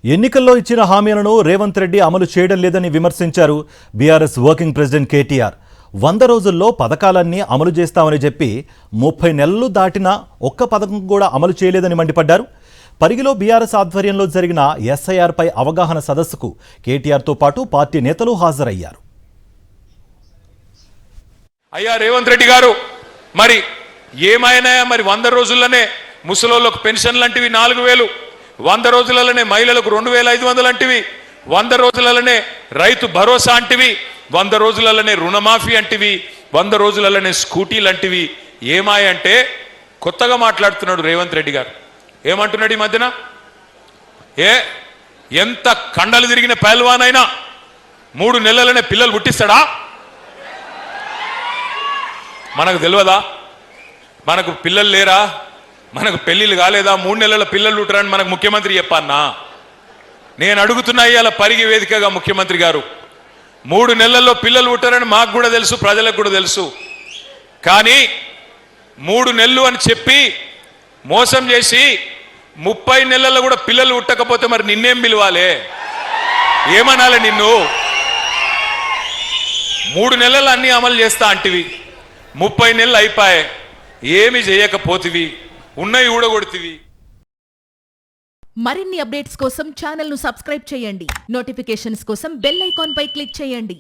ఎన్నికల్లో ఇచ్చిన హామీలను రేవంత్ రెడ్డి అమలు చేయడం లేదని విమర్శించారు బీఆర్ఎస్ వర్కింగ్ ప్రెసిడెంట్ కేటీఆర్. 100 రోజుల్లో పథకాలన్నీ అమలు చేస్తామని చెప్పి 30 నెలలు దాటినా ఒక్క పథకం కూడా అమలు చేయలేదని మండిపడ్డారు. పరిగిలో బీఆర్ఎస్ ఆధ్వర్యంలో జరిగిన ఎస్ఐఆర్ పై అవగాహన సదస్సుకు కేటీఆర్తో పాటు పార్టీ నేతలు హాజరయ్యారు. అయ్యా రేవంత్ రెడ్డి గారు, మరి ఏమైనా మరి 100 రోజుల్లోనే ముసలోళ్ళకు పెన్షన్ లాంటివి 4000, 100 రోజులలోనే మహిళలకు 2500 అంటివి, 100 రోజులలోనే రైతు భరోసా అంటివి, 100 రోజులలోనే రుణమాఫీ అంటివి, 100 రోజులలోనే స్కూటీలు అంటివి. ఏమాయంటే కొత్తగా మాట్లాడుతున్నాడు రేవంత్ రెడ్డి గారు. ఏమంటున్నాడు ఈ మధ్యన? ఎంత కండలు తిరిగిన పహల్వానైనా 3 నెలలనే పిల్లలు పుట్టిస్తాడా? మనకు తెలియదా? మనకు పిల్లలు లేరా? మనకు పెళ్లిళ్ళు కాలేదా? 3 నెలల పిల్లలు పుట్టరని మనకు ముఖ్యమంత్రి చెప్పన్నా? నేను అడుగుతున్నా ఇవాళ పరిగి వేదికగా ముఖ్యమంత్రి గారు, 3 నెలల్లో పిల్లలు పుట్టరని మాకు కూడా తెలుసు, ప్రజలకు కూడా తెలుసు. కానీ 3 నెలలు అని చెప్పి మోసం చేసి 30 నెలల్లో కూడా పిల్లలు పుట్టకపోతే మరి నిన్నేం పిలవాలి? ఏమనాలి నిన్ను? 3 నెలలు అన్ని అమలు చేస్తా అంటివి, 30 నెలలు అయిపోయాయి, ఏమి చేయకపోతివి, ఉన్నవి ఊడగొడుతీవి. మరిన్ని అప్డేట్స్ కోసం ఛానల్ ను సబ్స్క్రైబ్ చేయండి. నోటిఫికేషన్స్ కోసం బెల్ ఐకాన్ పై క్లిక్ చేయండి.